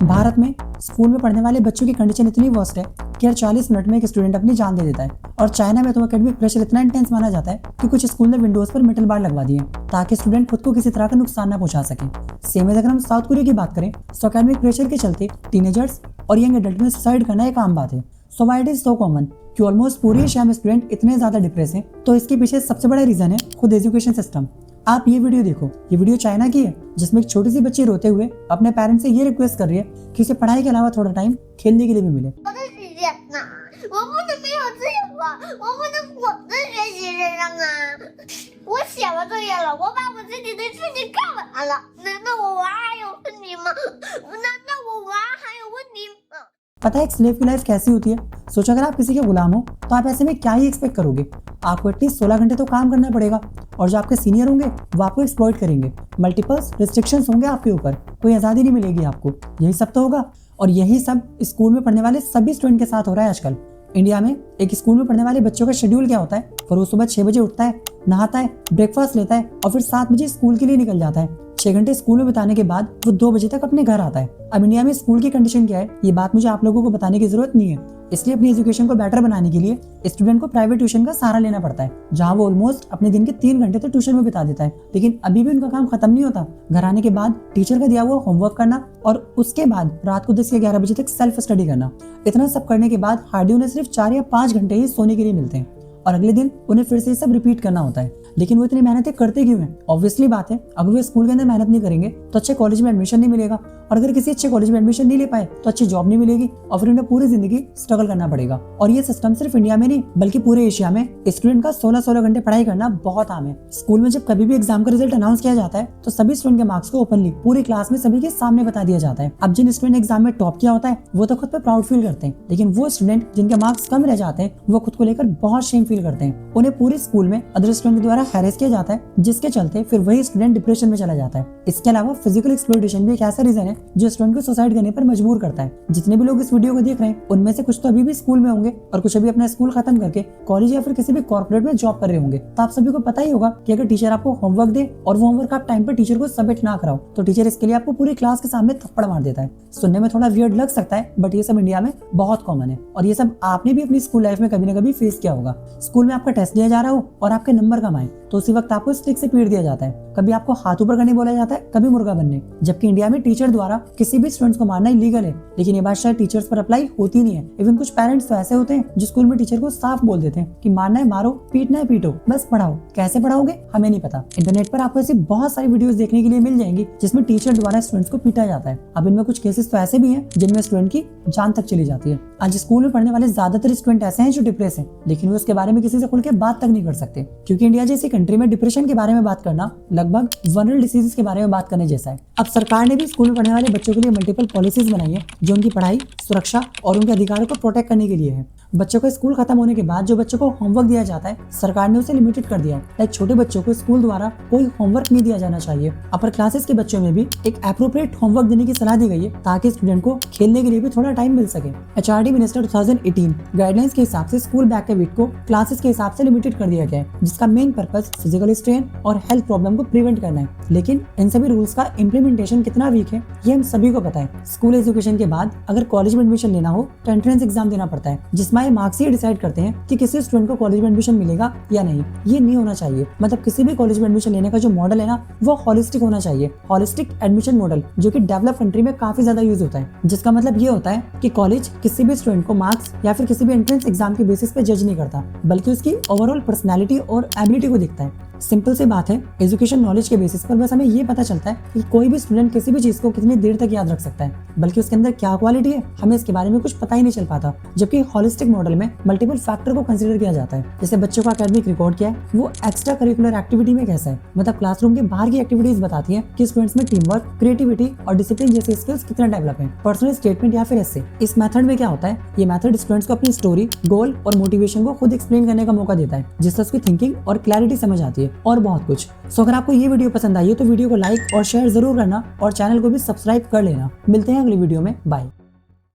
भारत में स्कूल में पढ़ने वाले बच्चों की कंडीशन इतनी वर्स्ट है कि हर 40 मिनट में एक स्टूडेंट अपनी जान दे देता है। और चाइना में तो एकेडमिक प्रेशर इतना इंटेंस माना जाता है कि कुछ स्कूल ने विंडोज पर मेटल बार लगवा दिए ताकि स्टूडेंट खुद को किसी तरह का नुकसान न पहुंचा सके। सेम अगर हम साउथ कोरिया की बात करें तो एकेडमिक प्रेशर के चलते टीनेजर्स और यंग एडल्ट में सुसाइड करना एक आम बात है। So why it is so common कि ऑलमोस्ट पूरी एशिया में स्टूडेंट इतने ज्यादा डिप्रेस हैं? तो इसके पीछे सबसे बड़ा रीजन है खुद एजुकेशन सिस्टम। आप ये वीडियो देखो, ये वीडियो चाइना की है जिसमें एक छोटी सी बच्ची रोते हुए अपने पेरेंट्स से ये रिक्वेस्ट कर रही है कि उसे पढ़ाई के अलावा थोड़ा टाइम खेलने के लिए भी मिले। पता है एक स्लेव की लाइफ कैसी होती है? सोचो अगर आप किसी के गुलाम हो तो आप ऐसे में क्या ही एक्सपेक्ट करोगे? आपको एटलीस्ट 16 घंटे तो काम करना पड़ेगा और जो आपके सीनियर होंगे वो आपको एक्सप्लॉइट करेंगे। मल्टीपल्स रिस्ट्रिक्शंस होंगे आपके ऊपर, कोई आज़ादी नहीं मिलेगी आपको। यही सब तो होगा और यही सब स्कूल में पढ़ने वाले सभी स्टूडेंट के साथ हो रहा है आजकल। इंडिया में एक स्कूल में पढ़ने वाले बच्चों का शेड्यूल क्या होता है? फिर वो सुबह 6 बजे उठता है, नहाता है, ब्रेकफास्ट लेता है और फिर 7 बजे स्कूल के लिए निकल जाता है। 6 घंटे स्कूल में बिताने के बाद वो 2 बजे तक अपने घर आता है। अब इंडिया में स्कूल की कंडीशन क्या है ये बात मुझे आप लोगों को बताने की जरूरत नहीं है। इसलिए अपनी एजुकेशन को बेटर बनाने के लिए स्टूडेंट को प्राइवेट ट्यूशन का सहारा लेना पड़ता है, जहां वो ऑलमोस्ट अपने दिन के 3 घंटे तो ट्यूशन में बिता देता है। लेकिन अभी भी उनका काम खत्म नहीं होता। घर आने के बाद टीचर का दिया हुआ होमवर्क करना और उसके बाद रात को 10 या 11 बजे तक सेल्फ स्टडी करना। इतना सब करने के बाद हार्डली उन्हें सिर्फ 4 या 5 घंटे ही सोने के लिए मिलते हैं और अगले दिन उन्हें फिर से ये सब रिपीट करना होता है। लेकिन वो इतनी मेहनतें करते क्यों हैं? ऑब्वियसली बात है, अगर वो स्कूल के अंदर मेहनत नहीं करेंगे तो अच्छे कॉलेज में एडमिशन नहीं मिलेगा और अगर किसी अच्छे कॉलेज में एडमिशन नहीं ले पाए तो अच्छी जॉब नहीं मिलेगी और फिर उन्हें पूरी जिंदगी स्ट्रगल करना पड़ेगा। और ये सिस्टम सिर्फ इंडिया में नहीं बल्कि पूरे एशिया में स्टूडेंट का 16-16 घंटे पढ़ाई करना बहुत आम है। स्कूल में जब कभी भी एग्जाम का रिजल्ट अनाउंस किया जाता है तो सभी स्टूडेंट के मार्क्स को ओपनली पूरी क्लास में सभी के सामने बता दिया जाता है। अब जिन स्टूडेंट एग्जाम में टॉप किया होता है वो तो खुद पे प्राउड फील करते हैं, लेकिन वो स्टूडेंट जिनके मार्क्स कम रह जाते हैं वो खुद को लेकर बहुत शेम फील करते हैं। उन्हें पूरे स्कूल में अदर स्टूडेंट के द्वारा हैरेस किया जाता है, जिसके चलते फिर वही स्टूडेंट डिप्रेशन में चला जाता है। इसके अलावा फिजिकल एक्सप्लॉयटेशन भी एक ऐसा रीजन है जो स्टूडेंट को सुसाइड करने पर मजबूर करता है। जितने भी लोग इस वीडियो को देख रहे हैं उनमें से कुछ तो अभी भी स्कूल में होंगे और कुछ अभी अपना स्कूल खत्म करके कॉलेज या फिर किसी भी कॉर्पोरेट में जॉब कर रहे होंगे। तो आप सभी को पता ही होगा कि अगर टीचर आपको होमवर्क दे और वो होमवर्क आप टाइम पर टीचर को सबमिट ना कराओ तो टीचर इसके लिए आपको पूरी क्लास के सामने थप्पड़ मार देता है। सुनने में थोड़ा वियर्ड लग सकता है बट ये सब इंडिया में बहुत कॉमन है और ये सब आपने भी अपनी स्कूल लाइफ में कभी ना कभी फेस किया होगा। स्कूल में आपका टेस्ट लिया जा रहा हो और आपके नंबर कम आए तो उसी वक्त आपको स्टिक से पीट दिया जाता है। कभी आपको हाथ ऊपर करने बोला जाता है, कभी मुर्गा बनने। जबकि इंडिया में टीचर द्वारा किसी भी स्टूडेंट्स को मारना इलीगल है, लेकिन ये बात शायद टीचर्स पर अप्लाई होती नहीं है। इवन कुछ पेरेंट्स तो ऐसे होते हैं जो स्कूल में टीचर को साफ बोल देते हैं कि मारना है मारो, पीटना है पीटो, बस पढ़ाओ। कैसे पढ़ाओगे हमें नहीं पता। इंटरनेट पर आपको ऐसी बहुत सारी वीडियोस देखने के लिए मिल जाएंगी जिसमें टीचर द्वारा स्टूडेंट्स को पीटा जाता है। अब इनमें कुछ केसेस तो ऐसे भी हैं जिनमें स्टूडेंट की जान तक चली जाती है। आज स्कूल में पढ़ने वाले ज्यादातर स्टूडेंट ऐसे हैं जो डिप्रेस हैं, लेकिन वो उसके बारे में किसी से खुल के बात तक नहीं कर सकते, क्योंकि इंडिया जैसी कंट्री में डिप्रेशन के बारे में बात करना लगभग वनरल डिसीजेस के बारे में बात करने जैसा है। अब सरकार ने भी स्कूल में पढ़ने वाले बच्चों के लिए मल्टीपल पॉलिसीज बनाई है जो उनकी पढ़ाई, सुरक्षा और उनके अधिकारों को प्रोटेक्ट करने के लिए है। बच्चों को स्कूल खत्म होने के बाद जो बच्चों को होमवर्क दिया जाता है सरकार ने उसे लिमिटेड कर दिया है। लाइक छोटे बच्चों को स्कूल द्वारा कोई होमवर्क नहीं दिया जाना चाहिए। अपर क्लासेस के बच्चों में भी एक एप्रोप्रिएट होमवर्क देने की सलाह दी गई है ताकि स्टूडेंट को खेलने के लिए भी थोड़ा टाइम मिल सके। HRD मिनिस्टर 2018 गाइडलाइंस के हिसाब से स्कूल बैग के वेट को क्लासेस के हिसाब से लिमिटेड कर दिया गया है, जिसका मेन पर्पस फिजिकल स्ट्रेन और हेल्थ प्रॉब्लम को प्रिवेंट करना है। लेकिन इन सभी रूल्स का इम्प्लीमेंटेशन कितना वीक है ये हम सभी को पता है। स्कूल एजुकेशन के बाद अगर कॉलेज में एडमिशन लेना हो तो एंट्रेंस एग्जाम देना पड़ता है, जिसमें मार्क्स ही डिसाइड करते हैं कि किसी स्टूडेंट को कॉलेज में एडमिशन मिलेगा या नहीं। ये नहीं होना चाहिए। मतलब किसी भी कॉलेज में एडमिशन लेने का जो मॉडल है ना वो हॉलिस्टिक होना चाहिए। हॉलिस्टिक एडमिशन मॉडल जो कि डेवलप कंट्री में काफी ज्यादा यूज होता है, जिसका मतलब ये होता है कि कॉलेज किसी भी स्टूडेंट को मार्क्स या फिर किसी भी एंट्रेंस एग्जाम के बेसिस पे जज नहीं करता, बल्कि उसकी ओवरऑल पर्सनैलिटी और एबिलिटी को देखता है। सिंपल सी बात है, एजुकेशन नॉलेज के बेसिस पर बस हमें ये पता चलता है कि कोई भी स्टूडेंट किसी भी चीज को कितनी देर तक याद रख सकता है, बल्कि उसके अंदर क्या क्वालिटी है हमें इसके बारे में कुछ पता ही नहीं चल पाता। जबकि हॉलिस्टिक मॉडल में मल्टीपल फैक्टर को कंसीडर किया जाता है, जैसे बच्चों का एकेडमिक रिकॉर्ड क्या है, वो एक्स्ट्रा करिकुलर एक्टिविटी में कैसा है, मतलब क्लासरूम के बाहर की एक्टिविटीज बताती है कि स्टूडेंट्स में टीम वर्क, क्रिएटिविटी और डिसिप्लिन जैसे स्किल्स कितना डेवलप है। पर्सनल स्टेटमेंट या फिर ऐसे इस मेथड में क्या होता है, ये मेथड स्टूडेंट्स को अपनी स्टोरी, गोल और मोटिवेशन को खुद एक्सप्लेन करने का मौका देता है, जिससे उसकी थिंकिंग और क्लैरिटी समझ आती है और बहुत कुछ। सो अगर आपको ये वीडियो पसंद आई है तो वीडियो को लाइक और शेयर जरूर करना और चैनल को भी सब्सक्राइब कर लेना। मिलते हैं अगली वीडियो में, बाय।